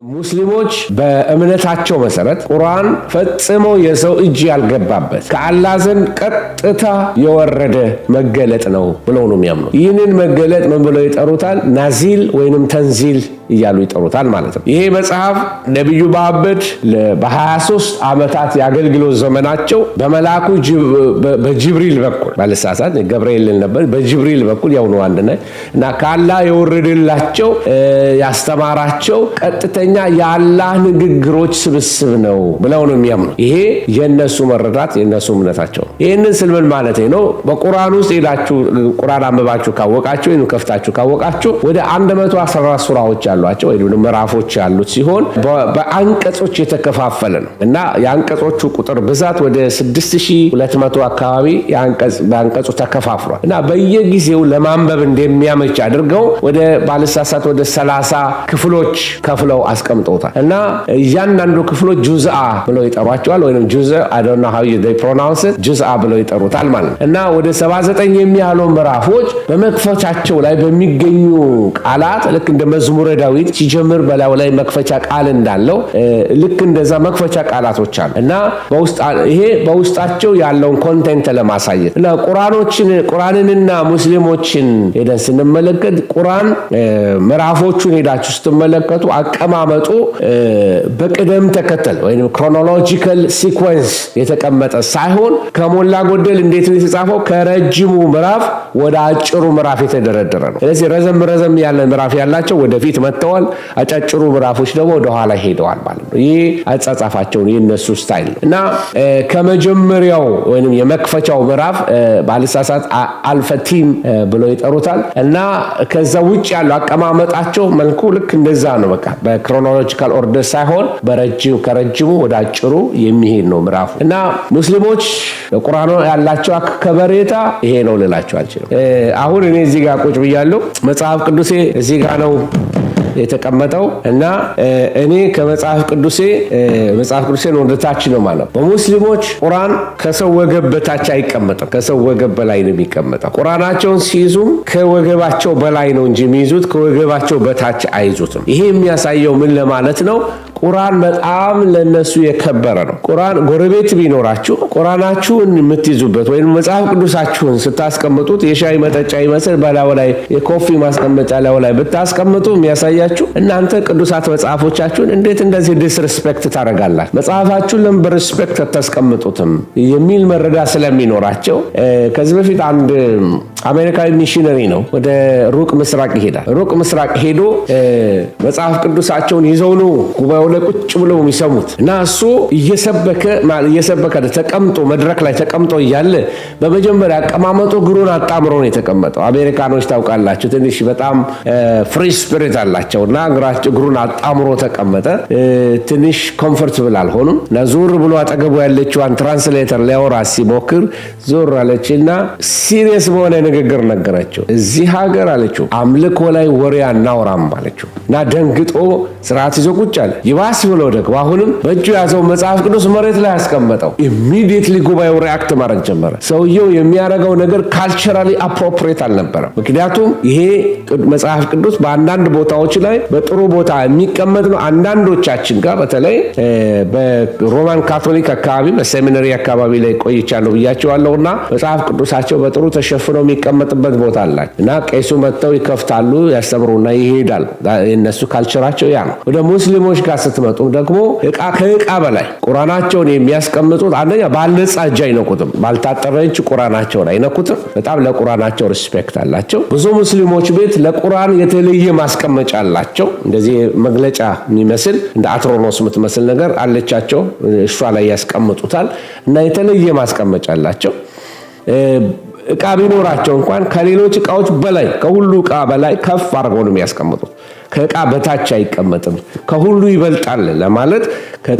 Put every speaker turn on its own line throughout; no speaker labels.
ሙስሊሞች በእምነታቸው መሰረት ቁርአን ፈጽሞ የሰው እጅ ያልገባበት ከአላህ ዘንድ ቀጥታ የወረደ መገለጥ ነው ብለው ነው የሚያምኑት። ይህንን መገለጥ ምን ብለው ይጠሩታል? ናዚል ወይንም ተንዚል እያሉ ይጠሩታል ማለት ነው። ይሄ መጽሐፍ ነብዩ መሐመድ በ23 ዓመታት የአገልግሎት ዘመናቸው በመላኩ በጅብሪል በኩል ባለሳሳት ገብርኤል ነበር፣ በጅብሪል በኩል ያው ነው አንድ ነህ እና ከአላህ የወረደላቸው ያስተማራቸው ቀጥተኛ የአላህ ንግግሮች ስብስብ ነው ብለው ነው የሚያምኑት። ይሄ የነሱ መረዳት የነሱ እምነታቸው። ይሄንን ስልምን ማለት ነው። በቁርአን ውስጥ ሄዳችሁ ቁርአን አንብባችሁ ካወቃችሁ ወይም ከፍታችሁ ካወቃችሁ ወደ 114 ሱራዎች ያሏቸው ወይም ምዕራፎች ያሉት ሲሆን በአንቀጾች የተከፋፈለ ነው እና የአንቀጾቹ ቁጥር ብዛት ወደ 6200 አካባቢ በአንቀጹ ተከፋፍሏል እና በየጊዜው ለማንበብ እንደሚያመች አድርገው ወደ ባለሳሳት ወደ 30 ክፍሎች ከፍለው አስቀምጠውታል እና እያንዳንዱ ክፍሎች ጁዝአ ብለው ይጠሯቸዋል ወይም ጁዝአ I don't know how they pronounce it ጁዝአ ብለው ይጠሩታል ማለት ነው እና ወደ 79 የሚያህሉ ምዕራፎች በመክፈቻቸው ላይ በሚገኙ ቃላት ልክ እንደ መዝሙረ ዳዊት ሲጀምር በላዩ ላይ መክፈቻ ቃል እንዳለው ልክ እንደዛ መክፈቻ ቃላቶች አሉ እና ይሄ በውስጣቸው ያለውን ኮንቴንት ለማሳየት እና ቁርአንንና ሙስሊሞችን ሄደን ስንመለከት ቁርአን ምዕራፎቹን ሄዳችሁ ስትመለከቱ አቀማመጡ በቅደም ተከተል ወይም ክሮኖሎጂካል ሲኩዌንስ የተቀመጠ ሳይሆን ከሞላ ጎደል እንዴት ነው የተጻፈው? ከረጅሙ ምዕራፍ ወደ አጭሩ ምዕራፍ የተደረደረ ነው። ስለዚህ ረዘም ያለ ምዕራፍ ያላቸው ወደፊት መጥተዋል፣ አጫጭሩ ምዕራፎች ደግሞ ወደ ኋላ ሄደዋል ማለት ነው። ይሄ አጻጻፋቸው የነሱ ስታይል እና ከመጀመሪያው ወይንም የመክፈቻው ምዕራፍ ባለሳሳት አልፈቲም ብለው ይጠሩታል እና ከዛ ውጭ ያለው አቀማመጣቸው መልኩ ልክ እንደዛ ነው። በቃ በክሮኖሎጂካል ኦርደር ሳይሆን ከረጅሙ ወደ አጭሩ የሚሄድ ነው ምዕራፉ እና ሙስሊሞች ለቁርአኑ ያላቸው ከበሬታ ይሄ ነው ልላቸው አልችልም። አሁን እኔ እዚህ ጋር ቁጭ ብያለሁ። መጽሐፍ ቅዱሴ እዚህ ጋር ነው የተቀመጠው እና እኔ ከመጽሐፍ ቅዱሴን ወደታች ነው ማለት። በሙስሊሞች ቁርአን ከሰው ወገብ በታች አይቀመጥም፣ ከሰው ወገብ በላይ ነው የሚቀመጠው። ቁርአናቸውን ሲይዙም ከወገባቸው በላይ ነው እንጂ የሚይዙት ከወገባቸው በታች አይዙትም። ይሄ የሚያሳየው ምን ለማለት ነው? ቁርአን በጣም ለነሱ የከበረ ነው። ቁርአን ጎረቤት ቢኖራችሁ ቁርአናችሁን የምትይዙበት ወይም መጽሐፍ ቅዱሳችሁን ስታስቀምጡት የሻይ መጠጫ ይመስል በላዩ ላይ የኮፊ ማስቀመጫ ላይ ብታስቀምጡ የሚያሳያችሁ እናንተ ቅዱሳት መጽሐፎቻችሁን እንዴት እንደዚህ ዲስሪስፔክት ታደርጋላችሁ፣ መጽሐፋችሁን ለምን በሪስፔክት አታስቀምጡትም የሚል መረዳ ስለሚኖራቸው ከዚህ በፊት አንድ አሜሪካዊ ሚሽነሪ ነው ወደ ሩቅ ምስራቅ ይሄዳል። ሩቅ ምስራቅ ሄዶ መጽሐፍ ቅዱሳቸውን ይዘው ነው ጉባኤው ላይ ቁጭ ብለው የሚሰሙት እና እሱ እየሰበከ ተቀምጦ መድረክ ላይ ተቀምጦ እያለ በመጀመሪያ አቀማመጡ እግሩን አጣምሮ ነው የተቀመጠው። አሜሪካኖች ታውቃላችሁ ትንሽ በጣም ፍሪ ስፒሪት አላቸው እና እግሩን አጣምሮ ተቀመጠ። ትንሽ ኮምፎርታብል አልሆኑም እና ዞር ብሎ አጠገቡ ያለችዋን ትራንስሌተር ሊያወራ ሲሞክር ዞር አለችና ሲሪየስ በሆነ ንግግር ነገረችው። እዚህ ሀገር አለችው አምልኮ ላይ ወሬ አናወራም አለችው እና ደንግጦ ስርዓት ይዞ ቁጭ አለ። ይባስ ብሎ ደግሞ አሁንም በእጁ ያዘው መጽሐፍ ቅዱስ መሬት ላይ ያስቀመጠው። ኢሚዲየትሊ ጉባኤው ሪአክት ማድረግ ጀመረ። ሰውየው የሚያደርገው ነገር ካልቸራሊ አፕሮፕሪየት አልነበረም። ምክንያቱም ይሄ መጽሐፍ ቅዱስ በአንዳንድ ቦታዎች ላይ በጥሩ ቦታ የሚቀመጥ ነው። አንዳንዶቻችን ጋር በተለይ በሮማን ካቶሊክ አካባቢ በሴሚናሪ አካባቢ ላይ ቆይቻለሁ ብያቸዋለሁና መጽሐፍ ቅዱሳቸው በጥሩ ተሸፍነው የሚቀመጥበት ቦታ አላቸው እና ቄሱ መጥተው ይከፍታሉ፣ ያስተምሩና ይሄዳል። የነሱ ካልቸራቸው ያ ነው። ወደ ሙስሊሞች ጋር ስትመጡ ደግሞ ከዕቃ በላይ ቁርአናቸውን የሚያስቀምጡት አንደኛ ባልነጻ እጅ አይነኩትም፣ ባልታጠበ እጅ ቁርአናቸውን አይነኩትም። በጣም ለቁርአናቸው ሪስፔክት አላቸው። ብዙ ሙስሊሞች ቤት ለቁርአን የተለየ ማስቀመጫ አላቸው። እንደዚህ መግለጫ የሚመስል እንደ አትሮኖስ የምትመስል ነገር አለቻቸው። እሷ ላይ ያስቀምጡታል እና የተለየ ማስቀመጫ አላቸው። ዕቃ ቢኖራቸው እንኳን ከሌሎች ዕቃዎች በላይ ከሁሉ ዕቃ በላይ ከፍ አድርገው ነው የሚያስቀምጡት። ከዕቃ በታች አይቀመጥም። ከሁሉ ይበልጣል ለማለት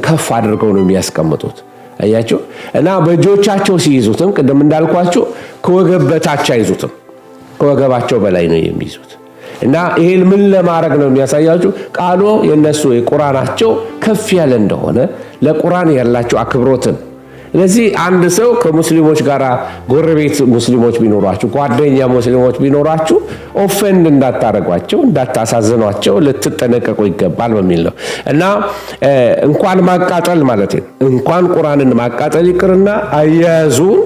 ከፍ አድርገው ነው የሚያስቀምጡት። አያችሁ እና በእጆቻቸው ሲይዙትም ቅድም እንዳልኳችሁ ከወገብ በታች አይዙትም፣ ከወገባቸው በላይ ነው የሚይዙት እና ይሄ ምን ለማድረግ ነው የሚያሳያችሁ? ቃሉ የነሱ የቁርአናቸው ከፍ ያለ እንደሆነ ለቁርአን ያላቸው አክብሮትን ስለዚህ አንድ ሰው ከሙስሊሞች ጋር ጎረቤት ሙስሊሞች ቢኖራችሁ፣ ጓደኛ ሙስሊሞች ቢኖራችሁ ኦፌንድ እንዳታረጓቸው፣ እንዳታሳዝኗቸው ልትጠነቀቁ ይገባል በሚል ነው እና እንኳን ማቃጠል ማለት ነው እንኳን ቁርአንን ማቃጠል ይቅርና አያያዙን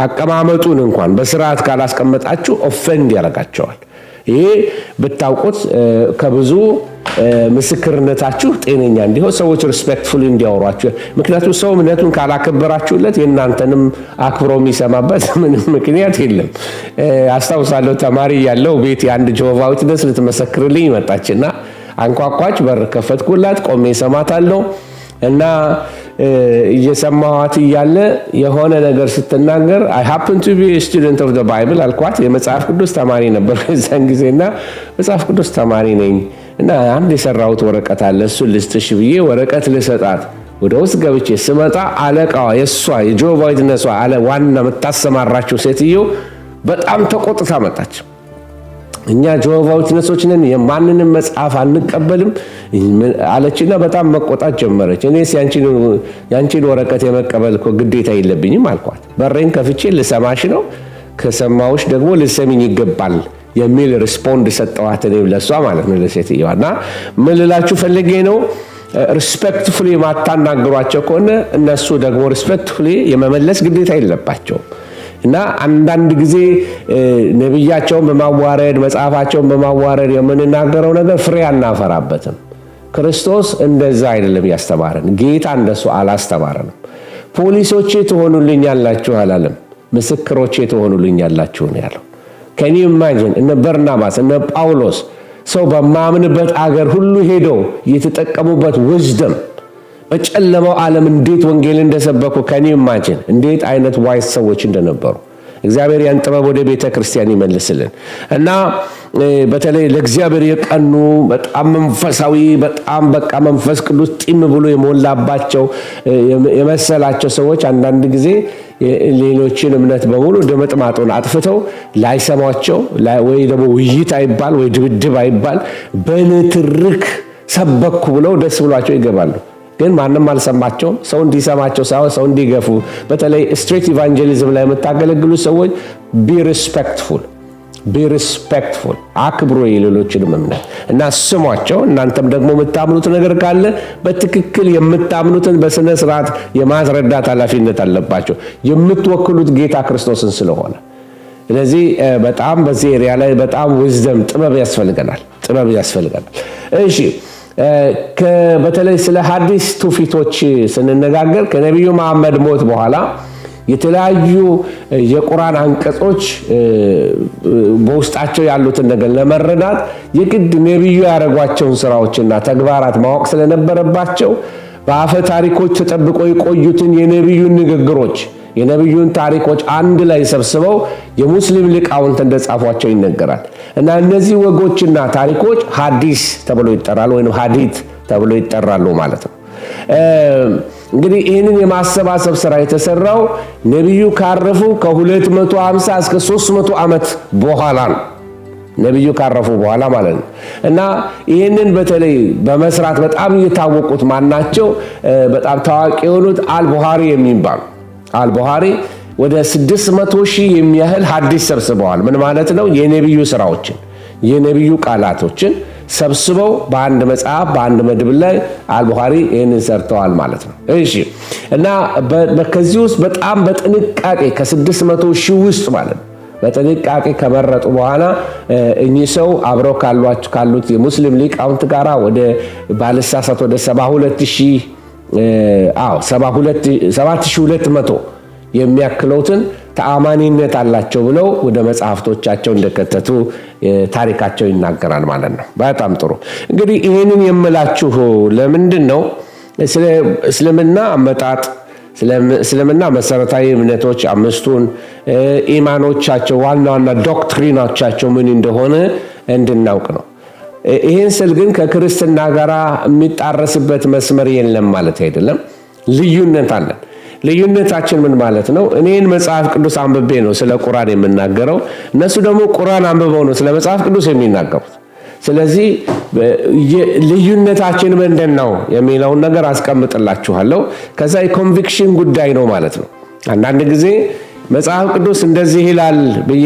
አቀማመጡን እንኳን በስርዓት ካላስቀመጣችሁ ኦፌንድ ያረጋቸዋል። ይሄ ብታውቁት ከብዙ ምስክርነታችሁ ጤነኛ እንዲሆን ሰዎች ሪስፔክትፉል እንዲያወሯችሁ። ምክንያቱም ሰው እምነቱን ካላከበራችሁለት የእናንተንም አክብሮ የሚሰማበት ምንም ምክንያት የለም። አስታውሳለሁ ተማሪ ያለው ቤት የአንድ ጆሆቫ ዊትነስ ልትመሰክርልኝ መጣችና አንኳኳች። በር ከፈትኩላት፣ ቆሜ ሰማታለሁ እና እየሰማኋት እያለ የሆነ ነገር ስትናገር I happen to be a student of the Bible አልኳት። የመጽሐፍ ቅዱስ ተማሪ ነበር በዛን ጊዜና መጽሐፍ ቅዱስ ተማሪ ነኝ እና አንድ የሰራሁት ወረቀት አለ እሱን ልስጥሽ ብዬ ወረቀት ልሰጣት ወደ ውስጥ ገብቼ ስመጣ አለቃዋ የሷ የጆሆቫ ዊትነሷ ዋና የምታሰማራቸው ሴትዮ በጣም ተቆጥታ መጣች። እኛ ጆሆቫ ዊትነሶች ነን፣ የማንንም መጽሐፍ አንቀበልም አለችና በጣም መቆጣት ጀመረች። እኔስ ያንቺን ወረቀት የመቀበል እኮ ግዴታ የለብኝም አልኳት። በሬን ከፍቼ ልሰማሽ ነው፣ ከሰማዎች ደግሞ ልሰሚኝ ይገባል የሚል ሪስፖንድ ሰጠዋት። እኔም ለሷ ማለት ነው ለሴትየዋ። እና ምን ልላችሁ ፈልጌ ነው ሪስፔክትፉሊ ማታናግሯቸው ከሆነ እነሱ ደግሞ ሪስፔክትፉሊ የመመለስ ግዴታ የለባቸውም። እና አንዳንድ ጊዜ ነብያቸውን በማዋረድ መጽሐፋቸውን በማዋረድ የምንናገረው ነገር ፍሬ አናፈራበትም። ክርስቶስ እንደዛ አይደለም ያስተማረን። ጌታ እንደሱ አላስተማረንም። ፖሊሶቼ ትሆኑልኛላችሁ አላለም፣ ምስክሮቼ ትሆኑልኛላችሁ ነው ያለው። ከኒ ኢማጂን እነ በርናባስ እነ ጳውሎስ ሰው በማምንበት አገር ሁሉ ሄደው የተጠቀሙበት ዊዝደም በጨለማው ዓለም እንዴት ወንጌል እንደሰበኩ ከኒ ኢማጂን እንዴት አይነት ዋይስ ሰዎች እንደነበሩ። እግዚአብሔር ያን ጥበብ ወደ ቤተ ክርስቲያን ይመልስልን እና በተለይ ለእግዚአብሔር የቀኑ በጣም መንፈሳዊ በጣም በቃ መንፈስ ቅዱስ ጢም ብሎ የሞላባቸው የመሰላቸው ሰዎች አንዳንድ ጊዜ ሌሎችን እምነት በሙሉ ደመጥማጡን አጥፍተው ላይሰማቸው ወይ ደግሞ ውይይት አይባል ወይ ድብድብ አይባል በንትርክ ሰበኩ ብለው ደስ ብሏቸው ይገባሉ። ግን ማንም አልሰማቸውም። ሰው እንዲሰማቸው ሳይሆን ሰው እንዲገፉ። በተለይ ስትሬት ኢቫንጀሊዝም ላይ የምታገለግሉ ሰዎች ቢ ሪስፔክትፉል አክብሮ የሌሎችንም እምነት እና ስሟቸው። እናንተም ደግሞ የምታምኑት ነገር ካለ በትክክል የምታምኑትን በስነ ስርዓት የማስረዳት ኃላፊነት አለባቸው፣ የምትወክሉት ጌታ ክርስቶስን ስለሆነ። ስለዚህ በጣም በዚህ ኤሪያ ላይ በጣም ዊዝደም ጥበብ ያስፈልገናል። እሺ በተለይ ስለ ሐዲስ ትውፊቶች ስንነጋገር ከነቢዩ መሐመድ ሞት በኋላ የተለያዩ የቁርአን አንቀጾች በውስጣቸው ያሉትን ነገር ለመረዳት የግድ ነቢዩ ያደረጓቸውን ስራዎችና ተግባራት ማወቅ ስለነበረባቸው በአፈ ታሪኮች ተጠብቆ የቆዩትን የነቢዩን ንግግሮች የነቢዩን ታሪኮች አንድ ላይ ሰብስበው የሙስሊም ሊቃውንት እንደጻፏቸው ይነገራል። እና እነዚህ ወጎችና ታሪኮች ሐዲስ ተብሎ ይጠራሉ ወይም ሐዲት ተብሎ ይጠራሉ ማለት ነው። እንግዲህ ይህንን የማሰባሰብ ስራ የተሰራው ነቢዩ ካረፉ ከ250 እስከ 300 ዓመት በኋላ ነው። ነቢዩ ካረፉ በኋላ ማለት ነው። እና ይህንን በተለይ በመስራት በጣም እየታወቁት ማናቸው በጣም ታዋቂ የሆኑት አልቡኻሪ የሚባሉ አልቡኻሪ ወደ 600,000 የሚያህል ሐዲስ ሰብስበዋል። ምን ማለት ነው? የነቢዩ ስራዎችን የነቢዩ ቃላቶችን ሰብስበው በአንድ መጽሐፍ በአንድ መድብል ላይ አልቡኻሪ ይህንን ሰርተዋል ማለት ነው። እሺ እና ከዚህ ውስጥ በጣም በጥንቃቄ ከ600,000 ውስጥ ማለት ነው በጥንቃቄ ከመረጡ በኋላ እኚህ ሰው አብረው ካሉት የሙስሊም ሊቃውንት ጋራ ወደ ባልሳሳት ወደ 7200 የሚያክለውትን ተአማኒነት አላቸው ብለው ወደ መጽሐፍቶቻቸው እንደከተቱ ታሪካቸው ይናገራል ማለት ነው። በጣም ጥሩ። እንግዲህ ይህንን የምላችሁ ለምንድን ነው? እስልምና አመጣጥ እስልምና መሰረታዊ እምነቶች አምስቱን ኢማኖቻቸው ዋና ዋና ዶክትሪኖቻቸው ምን እንደሆነ እንድናውቅ ነው። ይህን ስል ግን ከክርስትና ጋር የሚጣረስበት መስመር የለም ማለት አይደለም። ልዩነት አለን። ልዩነታችን ምን ማለት ነው? እኔን መጽሐፍ ቅዱስ አንብቤ ነው ስለ ቁርአን የምናገረው፣ እነሱ ደግሞ ቁርአን አንብበው ነው ስለ መጽሐፍ ቅዱስ የሚናገሩት። ስለዚህ ልዩነታችን ምንድን ነው የሚለውን ነገር አስቀምጥላችኋለሁ። ከዛ የኮንቪክሽን ጉዳይ ነው ማለት ነው። አንዳንድ ጊዜ መጽሐፍ ቅዱስ እንደዚህ ይላል ብዬ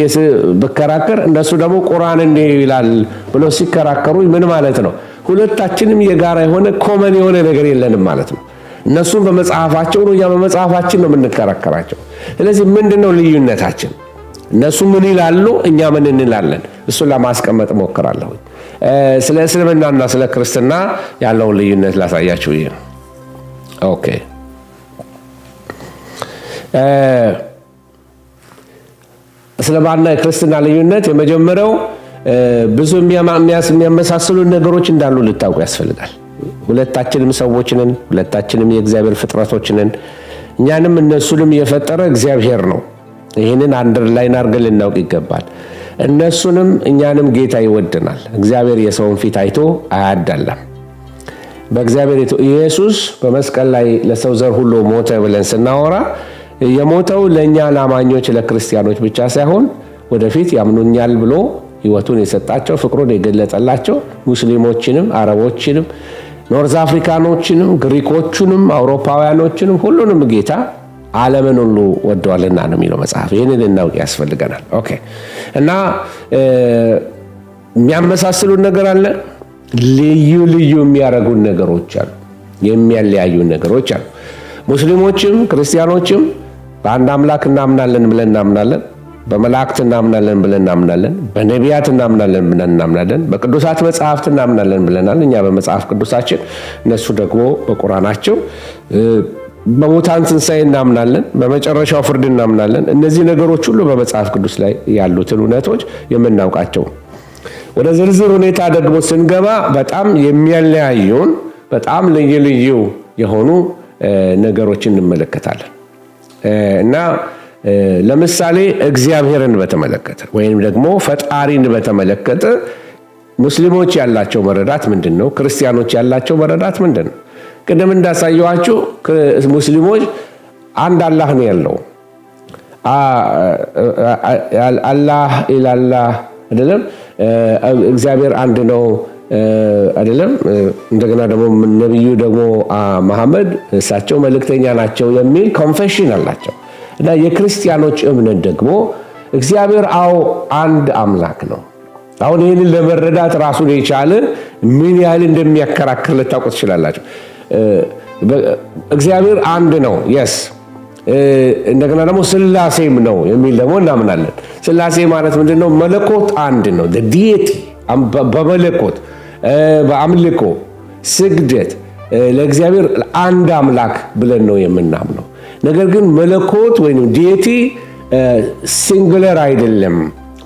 ብከራከር እነሱ ደግሞ ቁርአን እንዲህ ይላል ብሎ ሲከራከሩ ምን ማለት ነው? ሁለታችንም የጋራ የሆነ ኮመን የሆነ ነገር የለንም ማለት ነው። እነሱም በመጽሐፋቸው ነው፣ እኛ በመጽሐፋችን ነው የምንከራከራቸው። ስለዚህ ምንድነው ልዩነታችን? እነሱ ምን ይላሉ፣ እኛ ምን እንላለን? እሱን ለማስቀመጥ ሞክራለሁ። ስለ እስልምናና ስለ ክርስትና ያለውን ልዩነት ላሳያችሁ ይሄ ነው። ኦኬ እስልምናና የክርስትና ልዩነት የመጀመሪያው ብዙ የሚያመሳስሉ ነገሮች እንዳሉ ልታውቁ ያስፈልጋል። ሁለታችንም ሰዎች ነን፣ ሁለታችንም የእግዚአብሔር ፍጥረቶች ነን። እኛንም እነሱንም የፈጠረ እግዚአብሔር ነው። ይህንን አንደርላይን አድርገን ልናውቅ ይገባል። እነሱንም እኛንም ጌታ ይወደናል። እግዚአብሔር የሰውን ፊት አይቶ አያዳላም። በእግዚአብሔር ኢየሱስ በመስቀል ላይ ለሰው ዘር ሁሉ ሞተ ብለን ስናወራ የሞተው ለእኛ ለአማኞች ለክርስቲያኖች ብቻ ሳይሆን ወደፊት ያምኑኛል ብሎ ሕይወቱን የሰጣቸው ፍቅሩን የገለጠላቸው ሙስሊሞችንም፣ አረቦችንም፣ ኖርዝ አፍሪካኖችንም፣ ግሪኮቹንም፣ አውሮፓውያኖችንም ሁሉንም ጌታ ዓለምን ሁሉ ወደዋልና ነው የሚለው መጽሐፍ። ይህንን ልናውቅ ያስፈልገናል። ኦኬ እና የሚያመሳስሉን ነገር አለ፣ ልዩ ልዩ የሚያደርጉን ነገሮች አሉ፣ የሚያለያዩን ነገሮች አሉ። ሙስሊሞችም ክርስቲያኖችም በአንድ አምላክ እናምናለን ብለን እናምናለን። በመላእክት እናምናለን ብለን እናምናለን። በነቢያት እናምናለን ብለን እናምናለን። በቅዱሳት መጽሐፍት እናምናለን ብለናል እኛ በመጽሐፍ ቅዱሳችን፣ እነሱ ደግሞ በቁርአናቸው። በሙታን ትንሣኤ እናምናለን፣ በመጨረሻው ፍርድ እናምናለን። እነዚህ ነገሮች ሁሉ በመጽሐፍ ቅዱስ ላይ ያሉትን እውነቶች የምናውቃቸው። ወደ ዝርዝር ሁኔታ ደግሞ ስንገባ በጣም የሚያለያዩን በጣም ልዩ ልዩ የሆኑ ነገሮችን እንመለከታለን እና ለምሳሌ እግዚአብሔርን በተመለከተ ወይም ደግሞ ፈጣሪን በተመለከተ ሙስሊሞች ያላቸው መረዳት ምንድን ነው? ክርስቲያኖች ያላቸው መረዳት ምንድን ነው? ቅድም እንዳሳየኋችሁ ሙስሊሞች አንድ አላህ ነው ያለው። አላህ ኢላላህ አይደለም፣ እግዚአብሔር አንድ ነው አይደለም። እንደገና ደግሞ ነብዩ ደግሞ መሐመድ እሳቸው መልእክተኛ ናቸው የሚል ኮንፌሽን አላቸው። እና የክርስቲያኖች እምነት ደግሞ እግዚአብሔር አንድ አምላክ ነው። አሁን ይህንን ለመረዳት ራሱን የቻለ ምን ያህል እንደሚያከራክር ልታውቁ ትችላላችሁ። እግዚአብሔር አንድ ነው የስ እንደገና ደግሞ ስላሴም ነው የሚል ደግሞ እናምናለን። ስላሴ ማለት ምንድነው? መለኮት አንድ ነው። ዲቲ በመለኮት በአምልኮ ስግደት ለእግዚአብሔር አንድ አምላክ ብለን ነው የምናምነው። ነገር ግን መለኮት ወይም ዲቲ ሲንጉለር አይደለም፣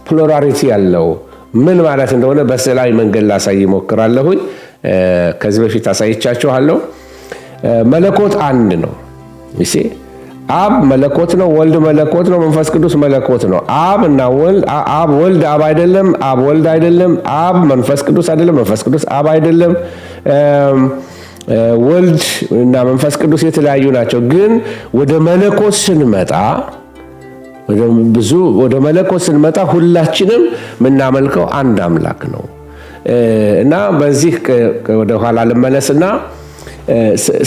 ፕሉራሊቲ ያለው። ምን ማለት እንደሆነ በስዕላዊ መንገድ ላሳይ እሞክራለሁኝ። ከዚህ በፊት አሳይቻችኋለሁ። መለኮት አንድ ነው። እሺ አብ መለኮት ነው፣ ወልድ መለኮት ነው፣ መንፈስ ቅዱስ መለኮት ነው። አብ እና ወልድ አብ ወልድ አብ አይደለም፣ አብ ወልድ አይደለም፣ አብ መንፈስ ቅዱስ አይደለም፣ መንፈስ ቅዱስ አብ አይደለም። ወልድ እና መንፈስ ቅዱስ የተለያዩ ናቸው። ግን ወደ መለኮት ስንመጣ ሁላችንም የምናመልከው አንድ አምላክ ነው እና በዚህ ወደ ኋላ ልመለስና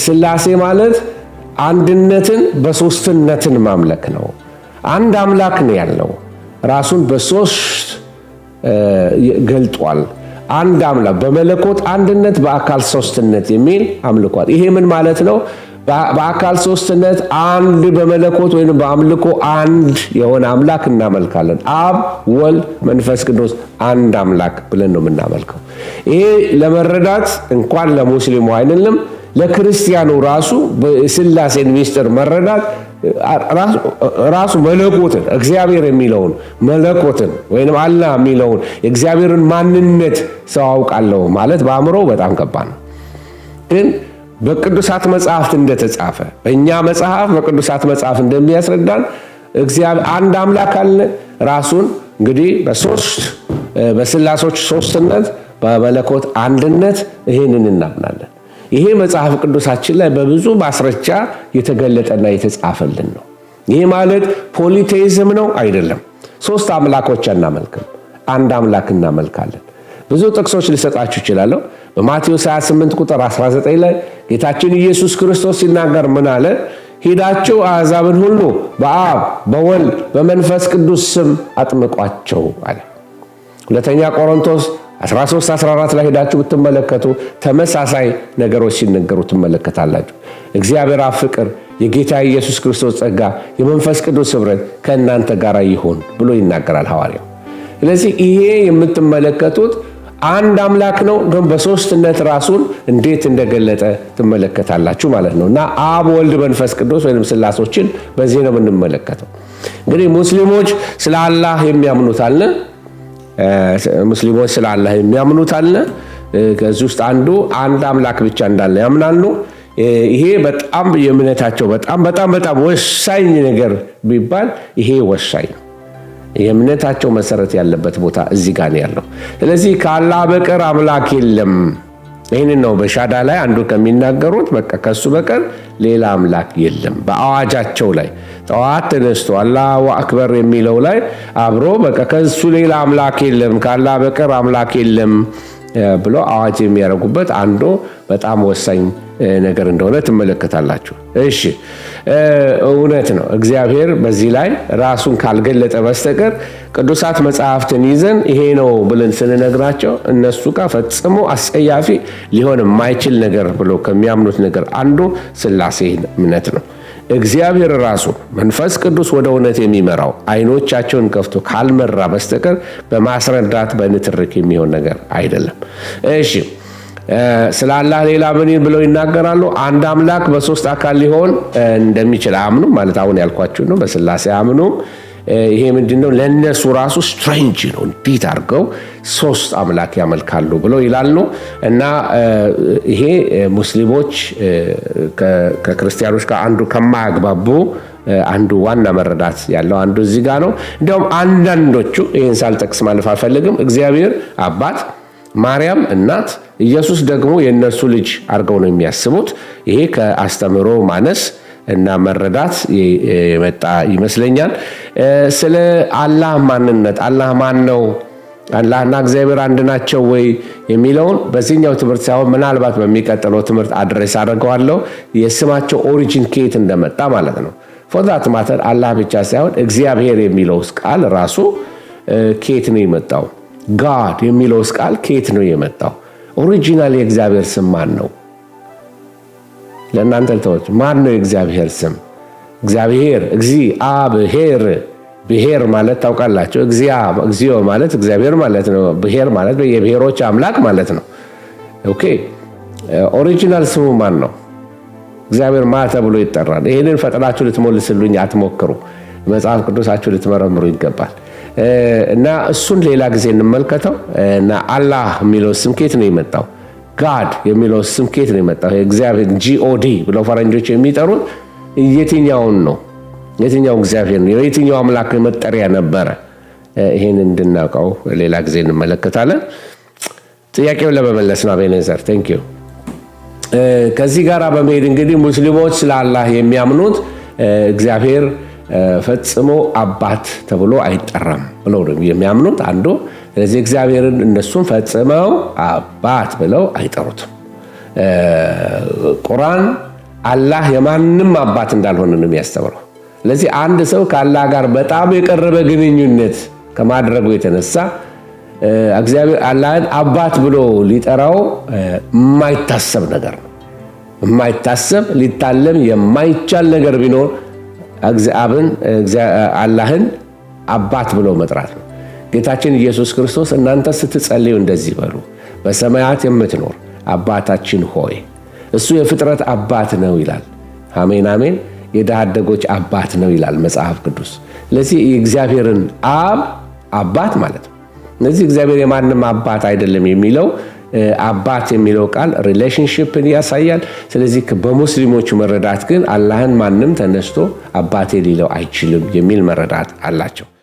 ስላሴ ማለት አንድነትን በሶስትነትን ማምለክ ነው። አንድ አምላክ ነው ያለው፣ ራሱን በሶስት ገልጧል። አንድ አምላክ በመለኮት አንድነት በአካል ሶስትነት የሚል አምልኳል። ይሄ ምን ማለት ነው? በአካል ሶስትነት አንድ፣ በመለኮት ወይም በአምልኮ አንድ የሆነ አምላክ እናመልካለን። አብ፣ ወልድ፣ መንፈስ ቅዱስ አንድ አምላክ ብለን ነው የምናመልከው። ይሄ ለመረዳት እንኳን ለሙስሊሙ አይደለም ለክርስቲያኑ ራሱ ስላሴን ሚስጥር መረዳት ራሱ መለኮትን እግዚአብሔር የሚለውን መለኮትን ወይም አላህ የሚለውን የእግዚአብሔርን ማንነት ሰው አውቃለሁ ማለት በአእምሮ በጣም ከባድ ነው። ግን በቅዱሳት መጽሐፍት እንደተጻፈ በእኛ መጽሐፍ በቅዱሳት መጽሐፍ እንደሚያስረዳን እግዚአብሔር አንድ አምላክ አለ። ራሱን እንግዲህ በስላሶች ሶስትነት በመለኮት አንድነት ይህንን እናምናለን። ይሄ መጽሐፍ ቅዱሳችን ላይ በብዙ ማስረጃ የተገለጠና የተጻፈልን ነው። ይሄ ማለት ፖሊቴይዝም ነው አይደለም። ሶስት አምላኮች አናመልክም፣ አንድ አምላክ እናመልካለን። ብዙ ጥቅሶች ልሰጣችሁ እችላለሁ። በማቴዎስ 28 ቁጥር 19 ላይ ጌታችን ኢየሱስ ክርስቶስ ሲናገር ምን አለ? ሂዳችሁ አሕዛብን ሁሉ በአብ በወልድ በመንፈስ ቅዱስ ስም አጥምቋቸው አለ። ሁለተኛ ቆሮንቶስ 13:14 ላይ ሄዳችሁ ብትመለከቱ ተመሳሳይ ነገሮች ሲነገሩ ትመለከታላችሁ። እግዚአብሔር አብ ፍቅር፣ የጌታ ኢየሱስ ክርስቶስ ጸጋ፣ የመንፈስ ቅዱስ ኅብረት ከእናንተ ጋር ይሁን ብሎ ይናገራል ሐዋርያው። ስለዚህ ይሄ የምትመለከቱት አንድ አምላክ ነው፣ ግን በሶስትነት ራሱን እንዴት እንደገለጠ ትመለከታላችሁ ማለት ነው። እና አብ ወልድ መንፈስ ቅዱስ ወይም ሥላሶችን በዚህ ነው የምንመለከተው። እንግዲህ ሙስሊሞች ስለ አላህ የሚያምኑት አለ ሙስሊሞች ስለ አላህ የሚያምኑት አለ። ከዚህ ውስጥ አንዱ አንድ አምላክ ብቻ እንዳለ ያምናሉ። ይሄ በጣም የእምነታቸው በጣም ወሳኝ ነገር ቢባል ይሄ ወሳኝ ነው። የእምነታቸው መሰረት ያለበት ቦታ እዚህ ጋር ነው ያለው። ስለዚህ ከአላህ በቀር አምላክ የለም። ይህንን ነው በሻዳ ላይ አንዱ ከሚናገሩት። በቃ ከሱ በቀር ሌላ አምላክ የለም። በአዋጃቸው ላይ ጠዋት ተነስቶ አላሁ አክበር የሚለው ላይ አብሮ በቃ ከሱ ሌላ አምላክ የለም፣ ከአላህ በቀር አምላክ የለም ብሎ አዋጅ የሚያደርጉበት አንዱ በጣም ወሳኝ ነገር እንደሆነ ትመለከታላችሁ። እሺ እውነት ነው። እግዚአብሔር በዚህ ላይ ራሱን ካልገለጠ በስተቀር ቅዱሳት መጽሐፍትን ይዘን ይሄ ነው ብለን ስንነግራቸው እነሱ ጋር ፈጽሞ አስጸያፊ ሊሆን የማይችል ነገር ብሎ ከሚያምኑት ነገር አንዱ ሥላሴ እምነት ነው። እግዚአብሔር ራሱ መንፈስ ቅዱስ ወደ እውነት የሚመራው አይኖቻቸውን ከፍቶ ካልመራ በስተቀር በማስረዳት በንትርክ የሚሆን ነገር አይደለም። እሺ ስለ አላህ ሌላ ምን ብለው ይናገራሉ? አንድ አምላክ በሶስት አካል ሊሆን እንደሚችል አያምኑም። ማለት አሁን ያልኳችሁ ነው። በሥላሴ አያምኑም። ይሄ ምንድነው? ለነሱ ራሱ ስትሬንጅ ነው። እንዴት አድርገው ሶስት አምላክ ያመልካሉ ብለው ይላሉ። እና ይሄ ሙስሊሞች ከክርስቲያኖች ጋር አንዱ ከማያግባቡ አንዱ ዋና መረዳት ያለው አንዱ እዚህ ጋር ነው። እንዲያውም አንዳንዶቹ ይህን ሳልጠቅስ ማለፍ አልፈልግም፣ እግዚአብሔር አባት፣ ማርያም እናት፣ ኢየሱስ ደግሞ የእነርሱ ልጅ አድርገው ነው የሚያስቡት። ይሄ ከአስተምህሮ ማነስ እና መረዳት የመጣ ይመስለኛል። ስለ አላህ ማንነት አላህ ማን ነው፣ አላህና እግዚአብሔር አንድ ናቸው ወይ የሚለውን በዚህኛው ትምህርት ሳይሆን ምናልባት በሚቀጥለው ትምህርት አድሬስ አድርገዋለሁ። የስማቸው ኦሪጂን ከየት እንደመጣ ማለት ነው። ፎርዛት ማተር አላህ ብቻ ሳይሆን እግዚአብሔር የሚለው ቃል ራሱ ከየት ነው የመጣው? ጋድ የሚለው ቃል ከየት ነው የመጣው? ኦሪጂናል የእግዚአብሔር ስም ማን ነው? ለእናንተ ልተወች። ማን ነው የእግዚአብሔር ስም? እግዚአብሔር እግዚአብሔር። ብሔር ማለት ታውቃላችሁ። እግዚኦ ማለት እግዚአብሔር ማለት ነው። ብሔር ማለት የብሔሮች አምላክ ማለት ነው። ኦኬ ኦሪጂናል ስሙ ማን ነው? እግዚአብሔር ማ ተብሎ ይጠራል? ይሄንን ፈጥናችሁ ልትሞልስሉኝ አትሞክሩ። መጽሐፍ ቅዱሳችሁ ልትመረምሩ ይገባል። እና እሱን ሌላ ጊዜ እንመልከተው። እና አላህ የሚለው ስም ከየት ነው የመጣው? ጋድ የሚለው ስም ከየት ነው የመጣው? እግዚአብሔር GOD ብለው ፈረንጆች የሚጠሩት የትኛውን ነው? የትኛው እግዚአብሔር ነው? የትኛው አምላክ መጠሪያ ነበረ? ይሄን እንድናውቀው ሌላ ጊዜ እንመለከታለን። ጥያቄውን ለመመለስ ነው። አቤኔዘር ቴንክ ዩ። ከዚህ ጋር በመሄድ እንግዲህ ሙስሊሞች ስለ አላህ የሚያምኑት እግዚአብሔር ፈጽሞ አባት ተብሎ አይጠራም ብለው ነው የሚያምኑት አንዱ። ስለዚህ እግዚአብሔርን እነሱም ፈጽመው አባት ብለው አይጠሩትም። ቁርአን አላህ የማንም አባት እንዳልሆነ ነው የሚያስተምረው። ስለዚህ አንድ ሰው ከአላህ ጋር በጣም የቀረበ ግንኙነት ከማድረጉ የተነሳ እግዚአብሔር አላህን አባት ብሎ ሊጠራው የማይታሰብ ነገር ነው። የማይታሰብ ሊታለም የማይቻል ነገር ቢኖር አላህን አባት ብሎ መጥራት ነው። ጌታችን ኢየሱስ ክርስቶስ እናንተ ስትጸልዩ እንደዚህ በሉ፣ በሰማያት የምትኖር አባታችን ሆይ። እሱ የፍጥረት አባት ነው ይላል። አሜን አሜን። የድሃ አደጎች አባት ነው ይላል መጽሐፍ ቅዱስ። ስለዚህ የእግዚአብሔርን አባት ማለት ነው። እነዚህ እግዚአብሔር የማንም አባት አይደለም የሚለው አባት የሚለው ቃል ሪሌሽንሽፕን ያሳያል። ስለዚህ በሙስሊሞቹ መረዳት ግን አላህን ማንም ተነስቶ አባቴ ሊለው አይችልም የሚል መረዳት አላቸው።